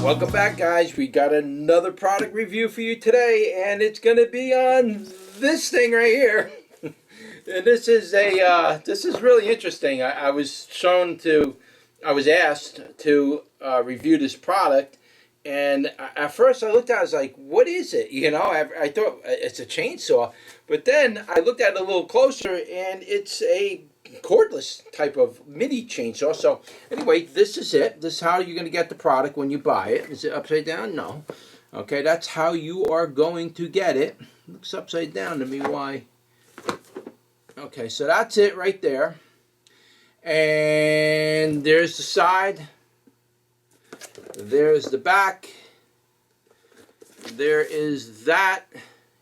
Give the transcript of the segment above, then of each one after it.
Welcome back, guys. We got another product review for you today, and it's going to be on this thing right here. And this is really interesting. I was asked to review this product, and at first I looked at it, I was like, what is it? You know, I thought it's a chainsaw, but then I looked at it a little closer, and it's a cordless type of mini chainsaw. So anyway, this is it. This is how you're going to get the product when you buy it. Is it upside down? No. Okay, that's how you are going to get it. Looks upside down to me. Why? Okay, so that's it right there. And there's the side. There's the back. There is that.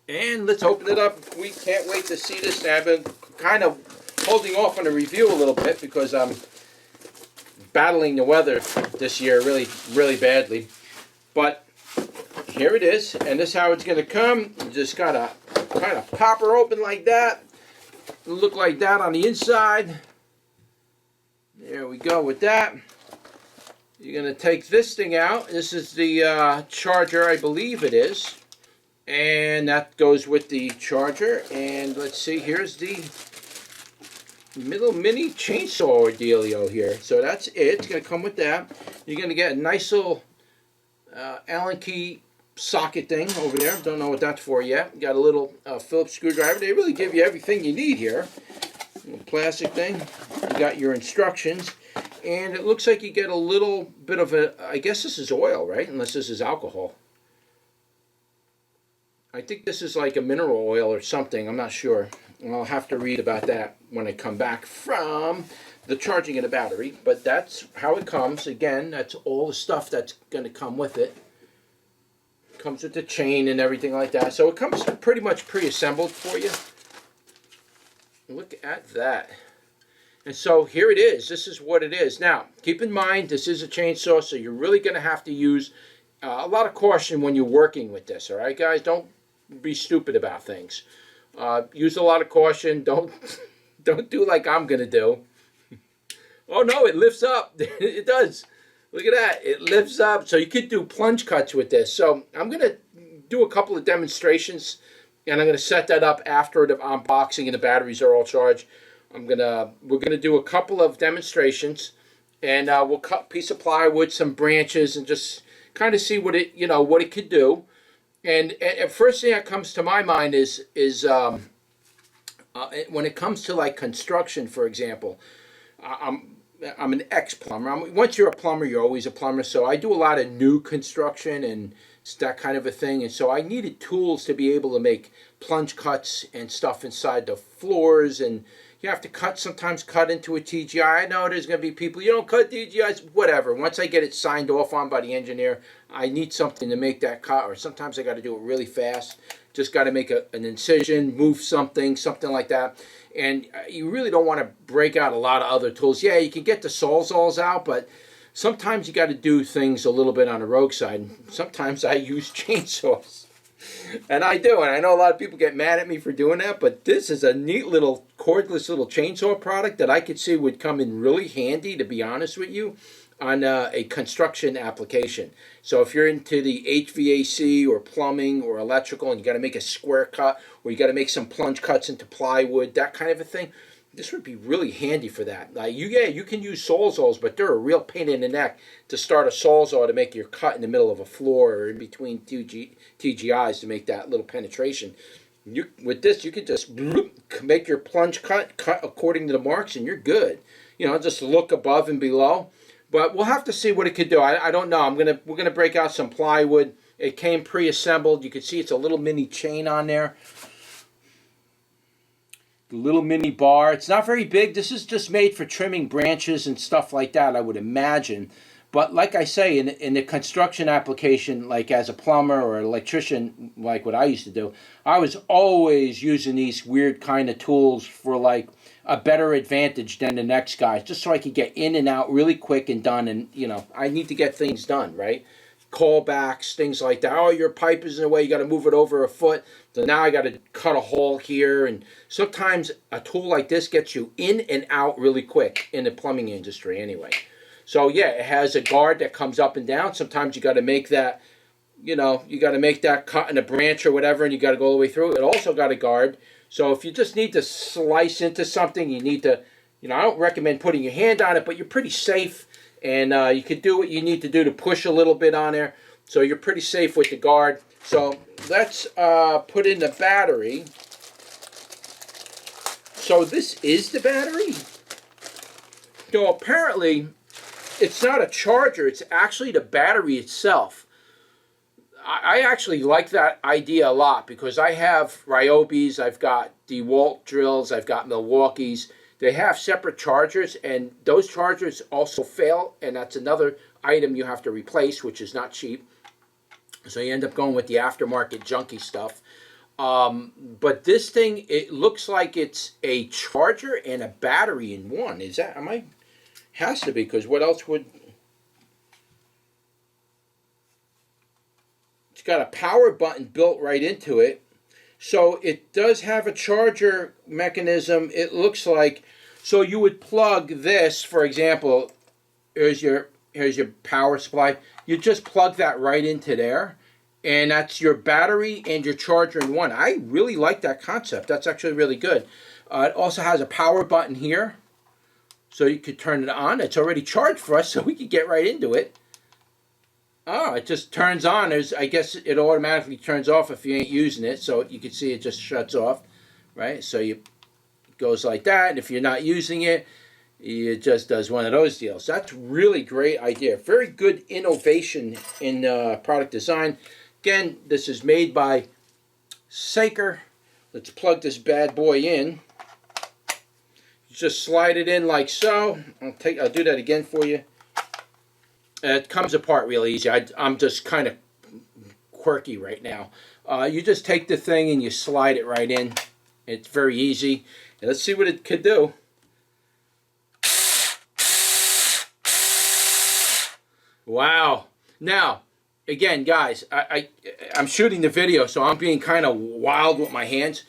And let's open it up. We can't wait to see this. I've been kind of holding off on a review a little bit because I'm battling the weather this year really badly. But here it is, and this is how it's going to come. You just got to kind of pop her open like that. It'll look like that on the inside. There we go with that. You're going to take this thing out. This is the charger, I believe it is. And that goes with the charger. And let's see, here's the little mini chainsaw dealio here. So that's it. It's going to come with that. You're going to get a nice little Allen key socket thing over there. Don't know what that's for yet. You got a little Phillips screwdriver. They really give you everything you need here. Little plastic thing. You got your instructions. And it looks like you get a little bit of a, I guess this is oil, right? Unless this is alcohol. I think this is like a mineral oil or something. I'm not sure. I'll have to read about that when I come back from the charging of the battery. But that's how it comes. Again, that's all the stuff that's going to come with it. Comes with the chain and everything like that. So it comes pretty much pre-assembled for you. Look at that. And so here it is. This is what it is. Now, keep in mind, this is a chainsaw, so you're really going to have to use a lot of caution when you're working with this. All right, guys? Don't be stupid about things. Use a lot of caution. Don't do like I'm going to do. Oh, no, it lifts up. It does. Look at that. It lifts up. So you could do plunge cuts with this. So I'm going to do a couple of demonstrations, and I'm going to set that up after the unboxing and the batteries are all charged. We're going to do a couple of demonstrations, and we'll cut a piece of plywood, some branches, and just kind of see what it could do. And first thing that comes to my mind is when it comes to like construction, for example. I'm an ex-plumber. Once you're a plumber, you're always a plumber. So I do a lot of new construction and that kind of a thing. And so I needed tools to be able to make plunge cuts and stuff inside the floors. And you have to sometimes cut into a TGI. I know there's going to be people, you don't cut TGIs, whatever. Once I get it signed off on by the engineer, I need something to make that cut. Or sometimes I got to do it really fast. Just got to make an incision, move something like that. And you really don't want to break out a lot of other tools. Yeah, you can get the Sawzalls out, but sometimes you got to do things a little bit on the rogue side. Sometimes I use chainsaws. And I do, and I know a lot of people get mad at me for doing that, but this is a neat little cordless little chainsaw product that I could see would come in really handy, to be honest with you, on a construction application. So if you're into the HVAC or plumbing or electrical and you got to make a square cut or you got to make some plunge cuts into plywood, that kind of a thing, this would be really handy for that. You can use Sawzalls, but they're a real pain in the neck to start a Sawzall to make your cut in the middle of a floor or in between two TGIs to make that little penetration. With this, you could just make your plunge cut according to the marks, and you're good. You know, just look above and below. But we'll have to see what it could do. I don't know. We're gonna break out some plywood. It came pre-assembled. You can see it's a little mini chain on there. The little mini bar. It's not very big. This is just made for trimming branches and stuff like that, I would imagine. But like I say, in the construction application, like as a plumber or an electrician, like what I used to do, I was always using these weird kind of tools for like a better advantage than the next guy, just so I could get in and out really quick and done. And, you know, I need to get things done, right? Callbacks, things like that. Oh, your pipe is in the way, you got to move it over a foot. So now I got to cut a hole here. And sometimes a tool like this gets you in and out really quick in the plumbing industry anyway. So yeah, it has a guard that comes up and down. Sometimes you got to make that, you know, you got to make that cut in a branch or whatever, and you got to go all the way through. It also got a guard. So if you just need to slice into something, you need to, you know, I don't recommend putting your hand on it, but you're pretty safe, and you can do what you need to do to push a little bit on there. So you're pretty safe with the guard. So let's put in the battery. So this is the battery. So apparently, it's not a charger. It's actually the battery itself. I actually like that idea a lot because I have Ryobis, I've got DeWalt drills, I've got Milwaukee's. They have separate chargers, and those chargers also fail, and that's another item you have to replace, which is not cheap. So you end up going with the aftermarket junky stuff. But this thing, it looks like it's a charger and a battery in one. Is that, has to be, because what else would... It's got a power button built right into it. So it does have a charger mechanism, it looks like. So you would plug this, for example, here's your power supply. You just plug that right into there. And that's your battery and your charger in one. I really like that concept. That's actually really good. It also has a power button here. So you could turn it on. It's already charged for us, so we could get right into it. Oh, it just turns on. I guess it automatically turns off if you ain't using it. So you can see it just shuts off, right? So it goes like that. And if you're not using it, it just does one of those deals. That's really great idea. Very good innovation in product design. Again, this is made by Saker. Let's plug this bad boy in. Just slide it in like so. I'll do that again for you. It comes apart really easy. I'm just kind of quirky right now. You just take the thing and you slide it right in. It's very easy. And let's see what it could do. Wow. Now, again, guys, I'm shooting the video, so I'm being kind of wild with my hands.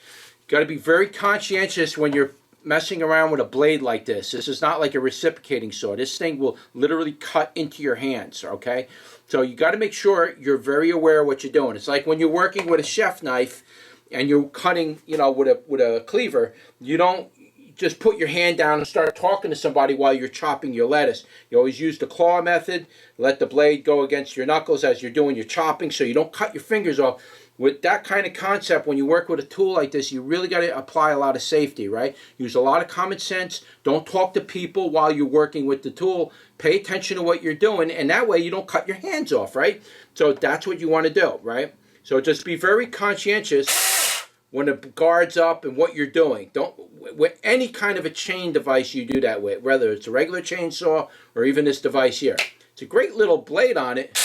Got to be very conscientious when you're messing around with a blade like this. This is not like a reciprocating saw. This thing will literally cut into your hands, okay? So you got to make sure you're very aware of what you're doing. It's like when you're working with a chef knife and you're cutting, you know, with a cleaver, you don't just put your hand down and start talking to somebody while you're chopping your lettuce. You always use the claw method. Let the blade go against your knuckles as you're doing your chopping so you don't cut your fingers off. With that kind of concept, when you work with a tool like this, you really got to apply a lot of safety, right? Use a lot of common sense. Don't talk to people while you're working with the tool. Pay attention to what you're doing, and that way you don't cut your hands off, right? So that's what you want to do, right? So just be very conscientious when the guard's up and what you're doing. Don't, with any kind of a chain device you do that with, whether it's a regular chainsaw or even this device here. It's a great little blade on it.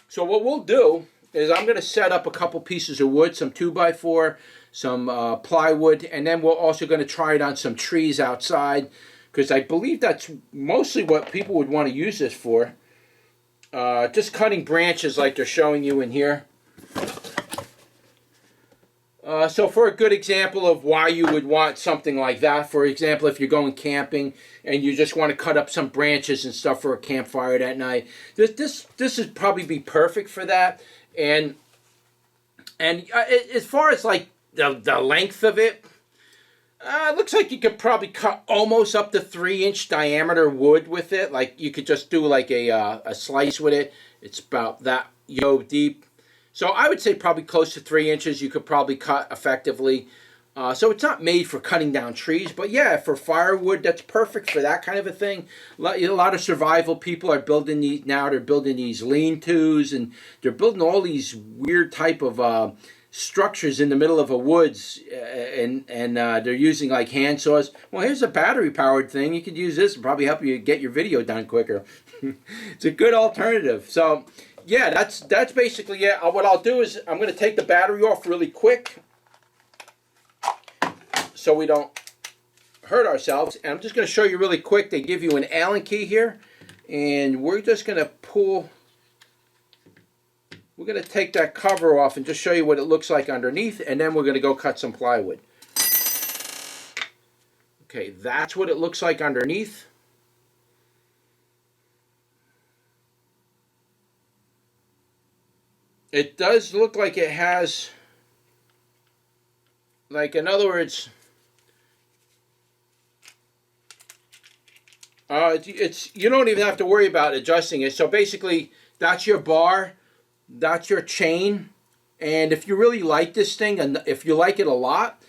So what we'll do is I'm going to set up a couple pieces of wood, some 2x4, some plywood, and then we're also going to try it on some trees outside, because I believe that's mostly what people would want to use this for. Just cutting branches like they're showing you in here. So for a good example of why you would want something like that, for example, if you're going camping and you just want to cut up some branches and stuff for a campfire that night, this would probably be perfect for that. And as far as like the length of it, it looks like you could probably cut almost up to 3-inch diameter wood with it. Like you could just do like a slice with it. It's about that deep. So I would say probably close to 3 inches you could probably cut effectively. So it's not made for cutting down trees, but yeah, for firewood, that's perfect for that kind of a thing. A lot of survival people are building these now. They're building these lean-tos, and they're building all these weird type of structures in the middle of a woods, and they're using like hand saws. Well, here's a battery-powered thing. You could use this and probably help you get your video done quicker. It's a good alternative. So yeah, that's basically it. What I'll do is I'm going to take the battery off really quick so we don't hurt ourselves. And I'm just going to show you really quick. They give you an Allen key here, and we're just going to pull. We're going to take that cover off and just show you what it looks like underneath, and then we're going to go cut some plywood. Okay, that's what it looks like underneath. It does look like it has, like, in other words, it's you don't even have to worry about adjusting it. So basically, that's your bar, that's your chain, and if you really like this thing, and if you like it a lot,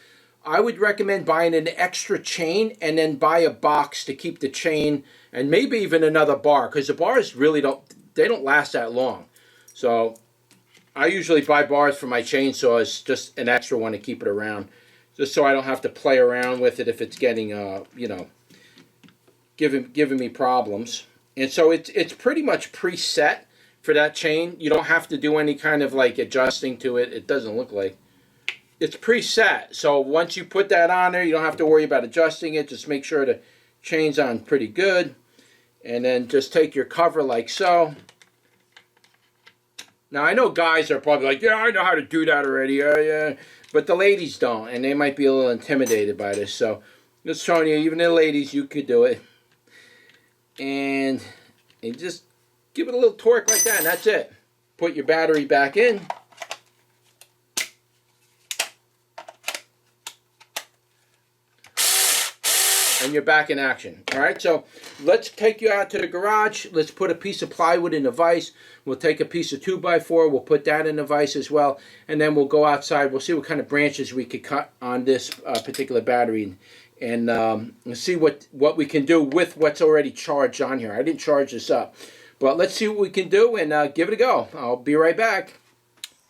I would recommend buying an extra chain and then buy a box to keep the chain and maybe even another bar, because the bars really don't last that long. So I usually buy bars for my chainsaws, just an extra one to keep it around, just so I don't have to play around with it if it's getting giving me problems. And so it's pretty much preset for that chain. You don't have to do any kind of like adjusting to it. It doesn't look like. It's preset. So once you put that on there, you don't have to worry about adjusting it. Just make sure the chain's on pretty good. And then just take your cover like so. Now I know guys are probably like, yeah, I know how to do that already. Yeah. But the ladies don't, and they might be a little intimidated by this. So just showing you, even the ladies, you could do it. And just give it a little torque like that, and that's it. Put your battery back in. And you're back in action. All right, so let's take you out to the garage. Let's put a piece of plywood in the vise. We'll take a piece of 2x4. We'll put that in the vise as well. And then we'll go outside. We'll see what kind of branches we could cut on this particular battery. And see what we can do with what's already charged on here. I didn't charge this up. But let's see what we can do and give it a go. I'll be right back.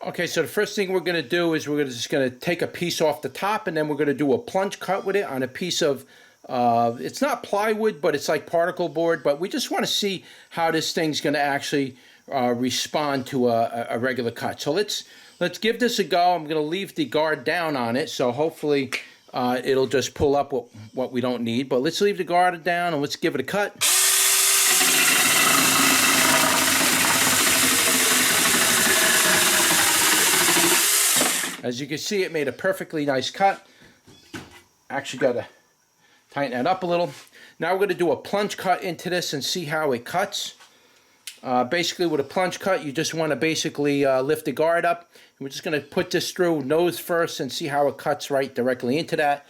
Okay, so the first thing we're going to do is we're just going to take a piece off the top, and then we're going to do a plunge cut with it on a piece of, it's not plywood, but it's like particle board. But we just want to see how this thing's going to actually respond to a regular cut. So let's give this a go. I'm going to leave the guard down on it, so hopefully it'll just pull up what we don't need. But let's leave the guard down and let's give it a cut. As you can see, it made a perfectly nice cut. Actually got to tighten that up a little. Now we're going to do a plunge cut into this and see how it cuts. Basically, with a plunge cut, you just want to basically lift the guard up. We're just going to put this through nose first and see how it cuts right directly into that.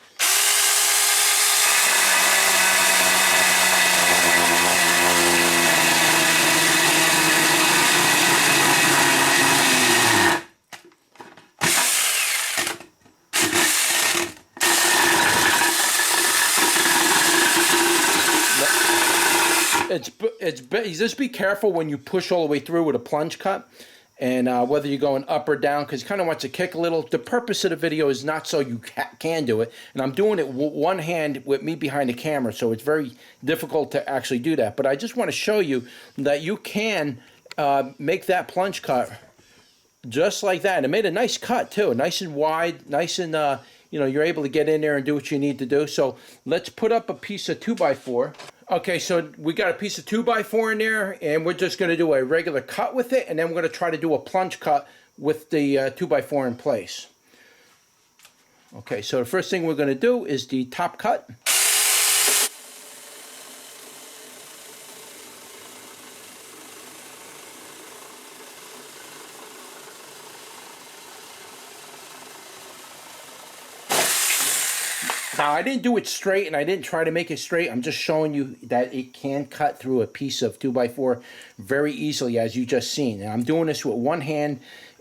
Just be careful when you push all the way through with a plunge cut, and whether you're going up or down, because you kind of want to kick a little. The purpose of the video is not so you can do it, and I'm doing it with one hand with me behind the camera, so it's very difficult to actually do that. But I just want to show you that you can make that plunge cut just like that. And it made a nice cut too, nice and wide, nice and you're able to get in there and do what you need to do. So let's put up a piece of 2x4. Okay, so we got a piece of 2x4 in there, and we're just going to do a regular cut with it, and then we're going to try to do a plunge cut with the 2x4 in place. Okay, so the first thing we're going to do is the top cut. Now, I didn't do it straight, and I didn't try to make it straight. I'm just showing you that it can cut through a piece of 2x4 very easily, as you just seen. And I'm doing this with one hand,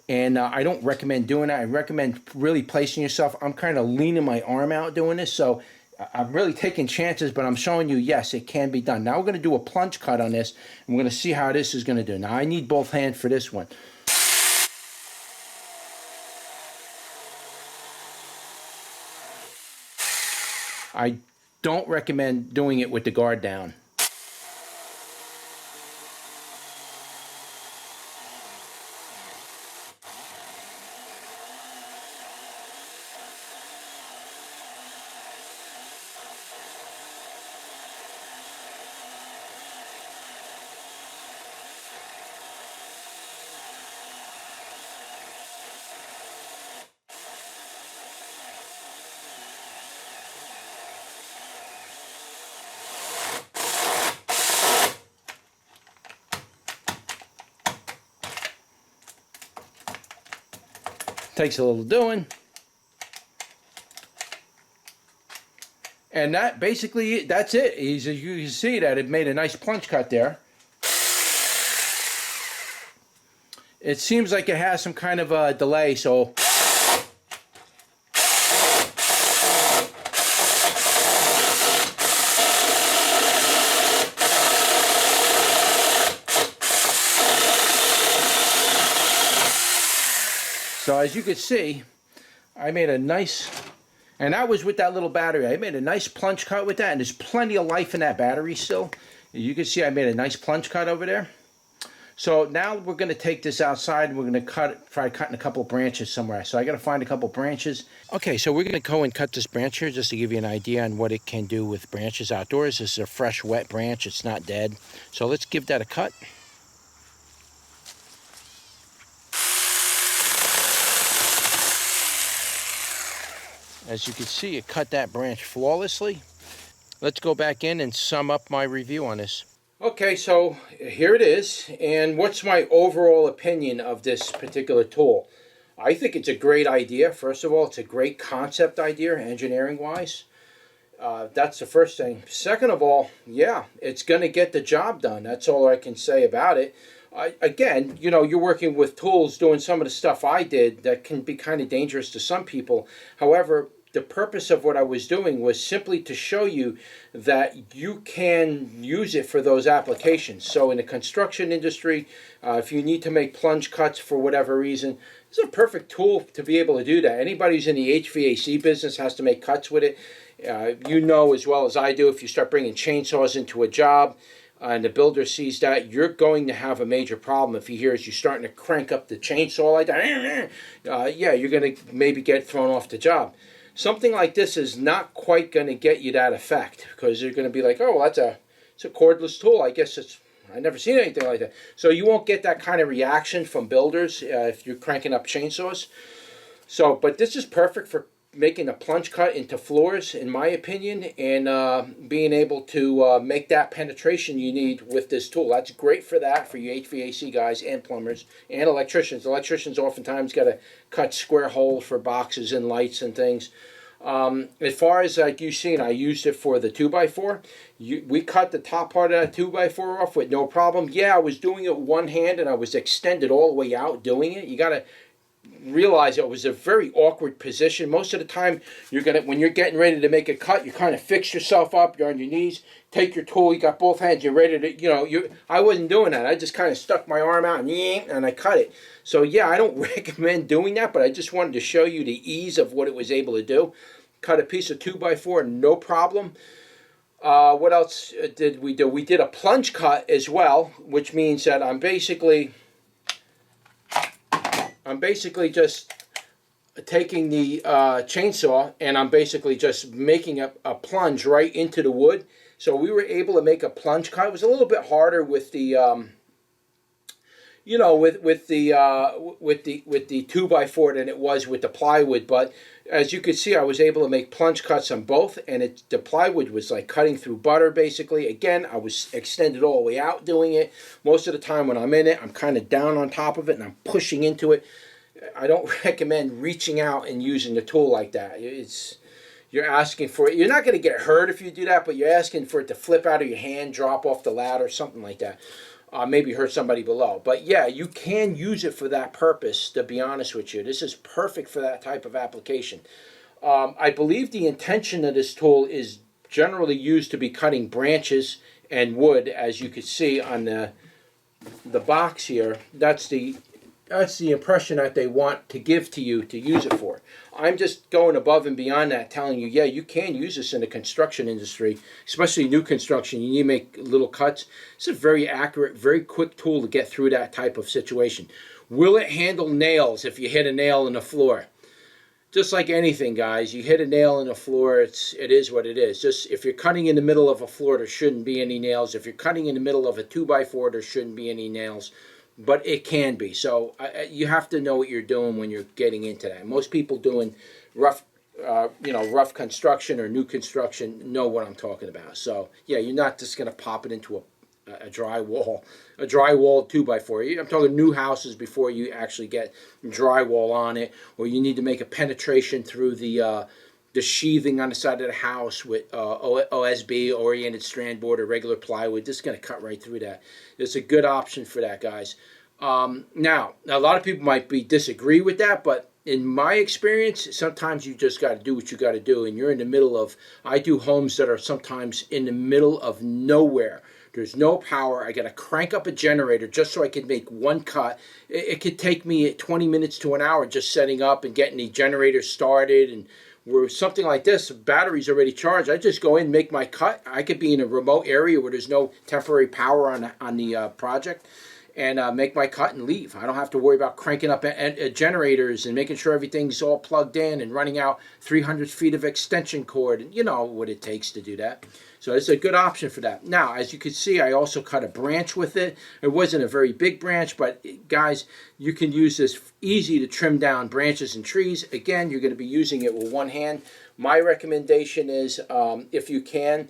and I don't recommend doing that. I recommend really placing yourself. I'm kind of leaning my arm out doing this, so I'm really taking chances, but I'm showing you, yes, it can be done. Now we're going to do a plunge cut on this, and we're going to see how this is going to do. Now, I need both hands for this one. I don't recommend doing it with the guard down. Takes a little doing. And that basically, that's it. You can see that it made a nice plunge cut there. It seems like it has some kind of a delay, so as you can see, I made a nice, and that was with that little battery. I made a nice plunge cut with that, and there's plenty of life in that battery still. You can see I made a nice plunge cut over there. So now we're going to take this outside and we're going to try cutting a couple branches somewhere. So I got to find a couple branches. Okay, so we're going to go and cut this branch here just to give you an idea on what it can do with branches outdoors. This is a fresh, wet branch. It's not dead. So let's give that a cut. As you can see, it cut that branch flawlessly. Let's go back in and sum up my review on this. Okay, so here it is, and what's my overall opinion of this particular tool? I think it's a great idea. First of all, it's a great concept idea, engineering-wise. That's the first thing. Second of all, yeah, it's going to get the job done. That's all I can say about it. Again, you know, you're working with tools, doing some of the stuff I did that can be kind of dangerous to some people. However, the purpose of what I was doing was simply to show you that you can use it for those applications. So in the construction industry, if you need to make plunge cuts for whatever reason, it's a perfect tool to be able to do that. Anybody who's in the HVAC business has to make cuts with it. You know as well as I do, if you start bringing chainsaws into a job, and the builder sees that, you're going to have a major problem if he hears you starting to crank up the chainsaw like that. Yeah, you're going to maybe get thrown off the job. Something like this is not quite going to get you that effect, because you're going to be like, oh, well, it's a cordless tool. I guess I've never seen anything like that. So you won't get that kind of reaction from builders if you're cranking up chainsaws. So, but this is perfect for making a plunge cut into floors, in my opinion, and being able to make that penetration you need with this tool. That's great for that, for you HVAC guys and plumbers and electricians. Electricians oftentimes got to cut square holes for boxes and lights and things. As far as like you've seen, I used it for the 2x4. We cut the top part of that 2x4 off with no problem. Yeah, I was doing it with one hand and I was extended all the way out doing it. You got to realize it was a very awkward position. Most of the time, when you're getting ready to make a cut, you kind of fix yourself up. You're on your knees. Take your tool. You got both hands. You're ready to. I wasn't doing that. I just kind of stuck my arm out and I cut it. So yeah, I don't recommend doing that, but I just wanted to show you the ease of what it was able to do. Cut a piece of 2x4, no problem. What else did we do? We did a plunge cut as well, which means that I'm basically just taking the chainsaw and I'm basically just making a plunge right into the wood. So we were able to make a plunge cut. It was a little bit harder with the, with the 2x4 than it was with the plywood. But as you can see, I was able to make plunge cuts on both, and the plywood was like cutting through butter basically. Again, I was extended all the way out doing it. Most of the time when I'm in it, I'm kind of down on top of it and I'm pushing into it. I don't recommend reaching out and using the tool like that. You're asking for it. You're not going to get hurt if you do that, but you're asking for it to flip out of your hand, drop off the ladder, something like that. Maybe hurt somebody below. But yeah, you can use it for that purpose, to be honest with you. This is perfect for that type of application. I believe the intention of this tool is generally used to be cutting branches and wood, as you can see on the box here. That's the impression that they want to give to you to use it for. I'm just going above and beyond that, telling you, yeah, you can use this in the construction industry, especially new construction. You need to make little cuts. It's a very accurate, very quick tool to get through that type of situation. Will it handle nails if you hit a nail in the floor? Just like anything, guys, you hit a nail in the floor, it is what it is. Just if you're cutting in the middle of a floor, there shouldn't be any nails. If you're cutting in the middle of a 2x4, there shouldn't be any nails. But it can be. So you have to know what you're doing when you're getting into that. Most people doing rough construction or new construction know what I'm talking about. So yeah, you're not just going to pop it into a drywall 2x4. I'm talking new houses before you actually get drywall on it, or you need to make a penetration through the sheathing on the side of the house with OSB, oriented strand board, or regular plywood. This is going to cut right through that. It's a good option for that, guys. Now, a lot of people might disagree with that, but in my experience, sometimes you just got to do what you got to do, and you're in the middle of, I do homes that are sometimes in the middle of nowhere. There's no power. I got to crank up a generator just so I can make one cut. It could take me 20 minutes to an hour just setting up and getting the generator started. And where something like this, battery's already charged, I just go in, make my cut. I could be in a remote area where there's no temporary power on the project, and make my cut and leave. I don't have to worry about cranking up generators and making sure everything's all plugged in and running out 300 feet of extension cord. And you know what it takes to do that. So it's a good option for that. Now, as you can see, I also cut a branch with it. It wasn't a very big branch, but guys, you can use this easy to trim down branches and trees. Again, you're going to be using it with one hand. My recommendation is, if you can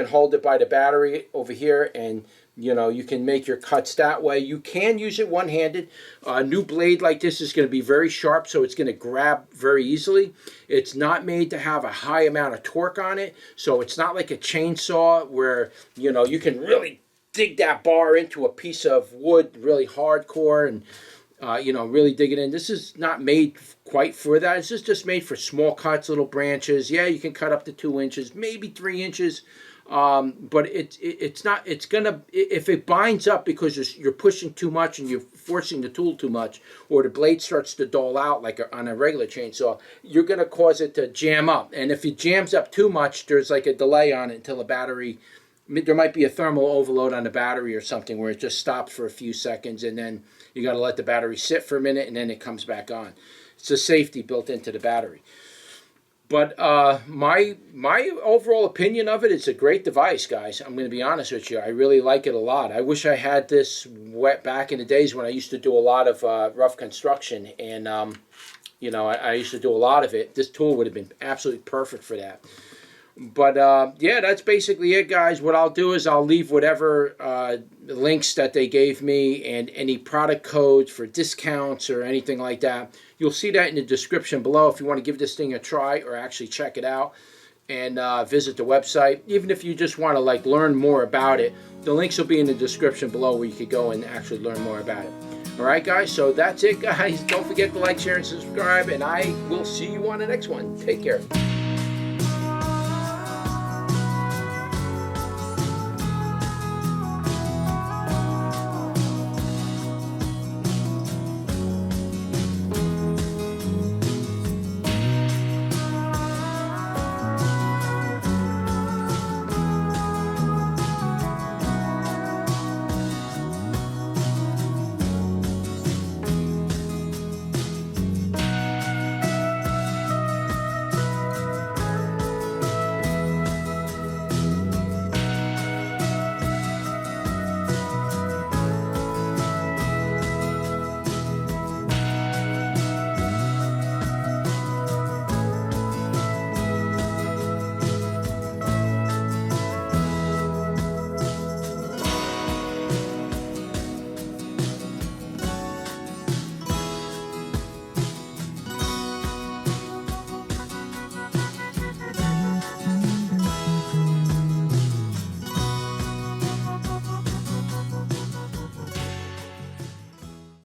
hold it by the battery over here, and you can make your cuts that way. You can use it one-handed. A new blade like this is going to be very sharp, so it's going to grab very easily. It's not made to have a high amount of torque on it, so it's not like a chainsaw where you can really dig that bar into a piece of wood really hardcore and really dig it in. This is not made quite for that. This is just made for small cuts, little branches. Yeah, you can cut up to 2 inches, maybe 3 inches. But it's not, it's gonna, if it binds up because you're pushing too much and you're forcing the tool too much, or the blade starts to dull out like on a regular chainsaw, you're gonna cause it to jam up. And if it jams up too much, there's like a delay on it until the battery, there might be a thermal overload on the battery or something where it just stops for a few seconds, and then you got to let the battery sit for a minute and then it comes back on. It's a safety built into the battery. But my overall opinion of it, it's a great device, guys. I'm going to be honest with you. I really like it a lot. I wish I had this back in the days when I used to do a lot of rough construction, and I used to do a lot of it. This tool would have been absolutely perfect for that. But yeah, that's basically it, guys. What I'll do is I'll leave whatever links that they gave me and any product codes for discounts or anything like that. You'll see that in the description below if you want to give this thing a try or actually check it out and visit the website. Even if you just want to learn more about it, the links will be in the description below where you could go and actually learn more about it. All right, guys, so that's it, guys. Don't forget to like, share, and subscribe, and I will see you on the next one. Take care.